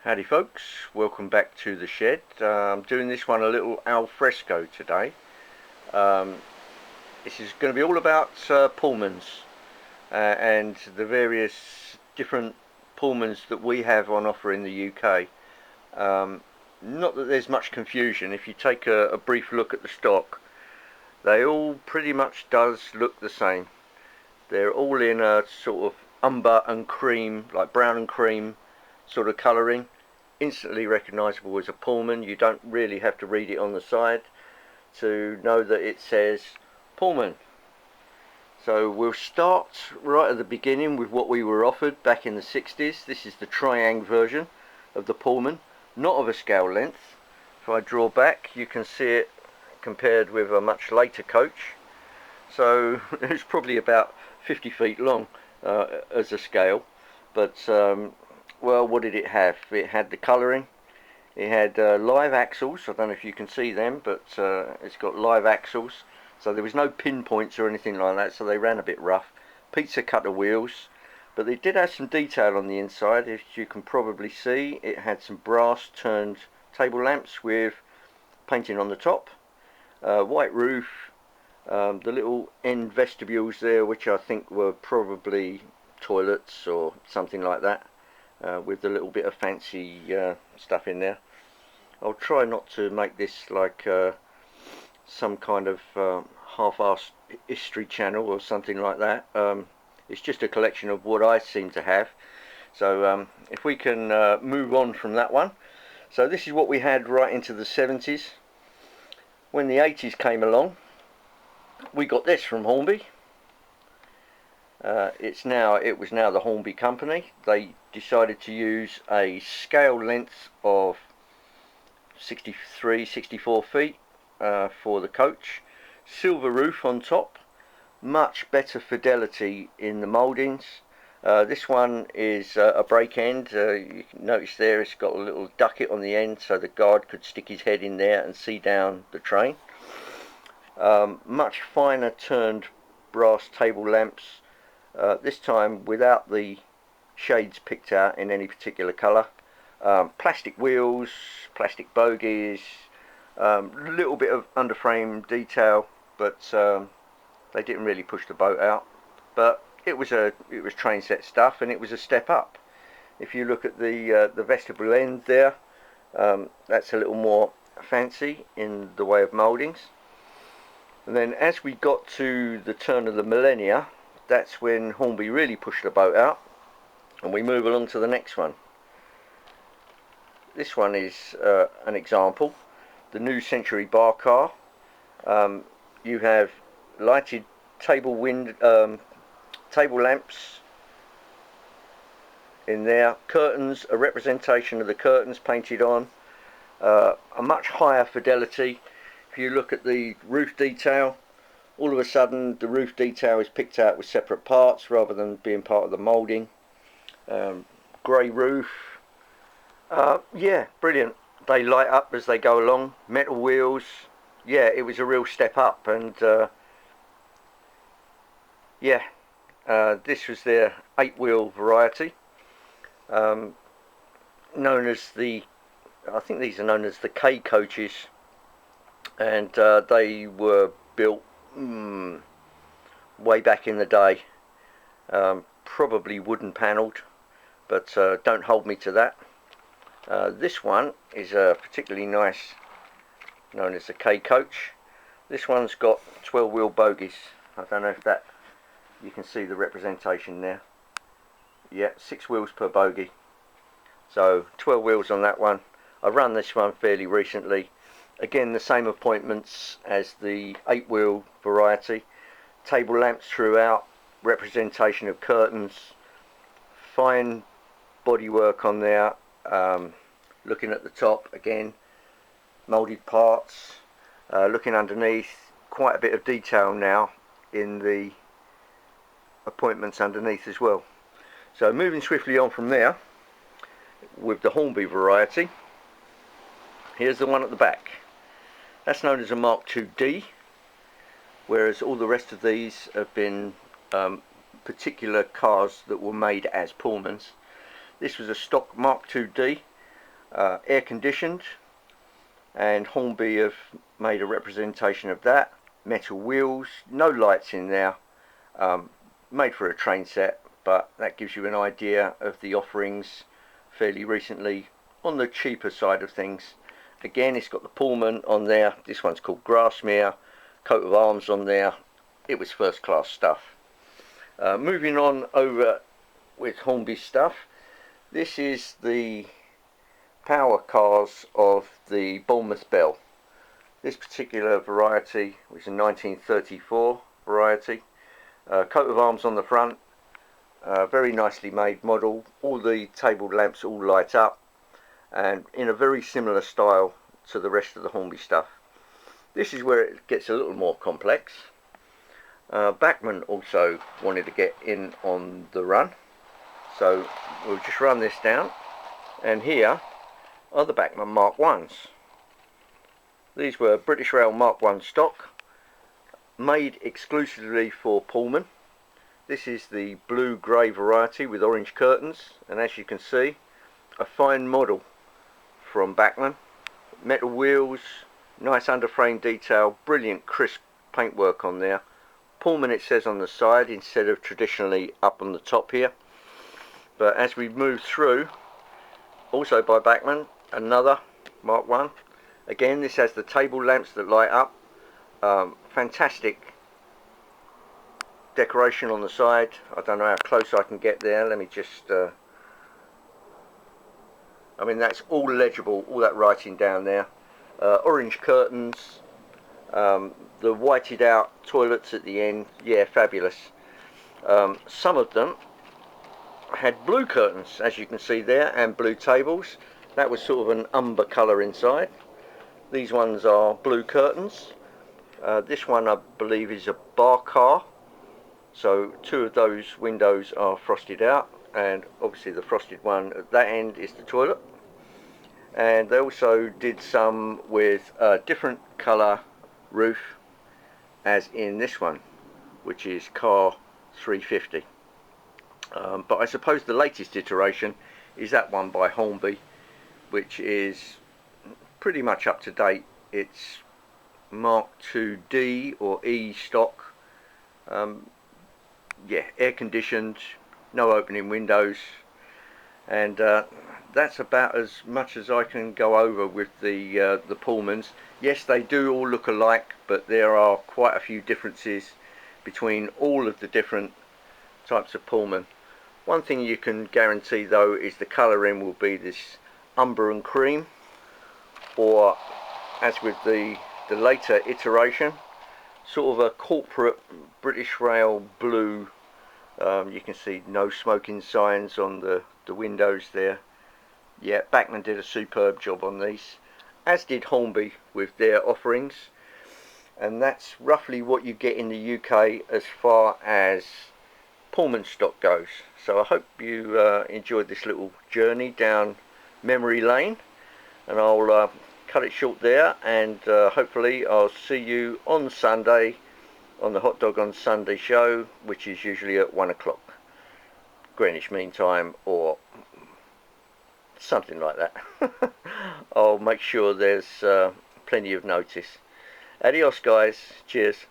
Howdy folks, welcome back to the shed. I'm doing this one a little al fresco today. This is going to be all about Pullmans and the various different Pullmans that we have on offer in the UK. Not that there's much confusion. If you take a brief look at the stock, they all pretty much does look the same. They're all in a sort of umber and cream, like brown and cream sort of colouring. Instantly recognisable as a Pullman. You don't really have to read it on the side to know that it says Pullman. So we'll start right at the beginning with what we were offered back in the 60s. This is the triangle version of the Pullman, not of a scale length. If I draw back, you can see it compared with a much later coach. So it's probably about 50 feet long as a scale, but well, what did it have? It had the colouring, it had live axles. I don't know if you can see them, but it's got live axles, so there was no pinpoints or anything like that, so they ran a bit rough. Pizza cutter wheels, but they did have some detail on the inside. As you can probably see, it had some brass turned table lamps with painting on the top, white roof, the little end vestibules there, which I think were probably toilets or something like that. With a little bit of fancy stuff in there. I'll try not to make this like some kind of half-assed history channel or something like that. It's just a collection of what I seem to have. So if we can move on from that one. So this is what we had right into the 70s. When the 80s came along, we got this from Hornby. It was now the Hornby company. They decided to use a scale length of 64 feet for the coach. Silver roof on top, much better fidelity in the mouldings. This one is a break end. You can notice there it's got a little ducket on the end so the guard could stick his head in there and see down the train. Much finer turned brass table lamps. This time without the shades picked out in any particular colour. Plastic wheels, plastic bogies, little bit of underframe detail, but they didn't really push the boat out. But it was train set stuff, and it was a step up. If you look at the vestibule end there, that's a little more fancy in the way of mouldings. And then as we got to the turn of the millennia, that's when Hornby really pushed the boat out, and we move along to the next one. This one is an example, the New Century bar car. You have lighted table lamps in there, curtains, a representation of the curtains painted on, a much higher fidelity. If you look at the roof detail, all of a sudden the roof detail is picked out with separate parts rather than being part of the moulding. Grey roof. Yeah, brilliant. They light up as they go along. Metal wheels. Yeah, it was a real step up. And yeah, this was their 8-wheel variety. Known as the, I think these are known as the K coaches. And they were built way back in the day, probably wooden panelled, but don't hold me to that. This one is particularly nice, known as the K coach. This one's got 12-wheel bogies. I don't know if that, you can see the representation there. Yeah, 6 wheels per bogie, so 12 wheels on that one. I run this one fairly recently. Again, the same appointments as the 8-wheel variety. Table lamps throughout, representation of curtains, fine bodywork on there. Looking at the top, again, moulded parts. Looking underneath, quite a bit of detail now in the appointments underneath as well. So moving swiftly on from there, with the Hornby variety, here's the one at the back. That's known as a Mark II-D, whereas all the rest of these have been particular cars that were made as Pullmans. This was a stock Mark II-D. air conditioned, and Hornby have made a representation of that. Metal wheels, no lights in there, made for a train set, but that gives you an idea of the offerings fairly recently on the cheaper side of things. Again, it's got the Pullman on there. This one's called Grassmere, coat of arms on there. It was first class stuff. Moving on over with Hornby stuff, this is the power cars of the Bournemouth Belle. This particular variety was a 1934 variety. Coat of arms on the front, very nicely made model. All the table lamps all light up, and in a very similar style to the rest of the Hornby stuff. This is where it gets a little more complex. Bachmann also wanted to get in on the run, so we'll just run this down, and here are the Bachmann Mark 1s. These were British Rail Mark 1 stock, made exclusively for Pullman. This is the blue-grey variety with orange curtains, and as you can see, a fine model from Bachmann. Metal wheels, nice underframe detail, brilliant crisp paintwork on there. Pullman it says on the side instead of traditionally up on the top here. But as we move through, also by Bachmann, another Mark 1. Again, this has the table lamps that light up. Fantastic decoration on the side. I don't know how close I can get there. Let me just I mean, that's all legible, all that writing down there. Orange curtains, the whited out toilets at the end. Yeah, fabulous. Some of them had blue curtains, as you can see there, and blue tables. That was sort of an umber colour inside. These ones are blue curtains. This one I believe is a bar car, so two of those windows are frosted out, and obviously the frosted one at that end is the toilet. And they also did some with a different colour roof, as in this one, which is car 350. But I suppose the latest iteration is that one by Hornby, which is pretty much up to date. It's Mark 2D or E stock. Yeah, air conditioned, no opening windows, and that's about as much as I can go over with the Pullmans. Yes, they do all look alike, but there are quite a few differences between all of the different types of Pullman. One thing you can guarantee though is the colouring will be this umber and cream, or as with the later iteration, sort of a corporate British Rail blue. You can see no smoking signs on the windows there. Yeah, Bachmann did a superb job on these, as did Hornby with their offerings, and that's roughly what you get in the UK as far as Pullman stock goes. So I hope you enjoyed this little journey down memory lane, and I'll cut it short there, and hopefully I'll see you on Sunday on the Hot Dog on Sunday show, which is usually at 1 o'clock Greenwich Mean Time or something like that. I'll make sure there's plenty of notice. Adios guys, cheers.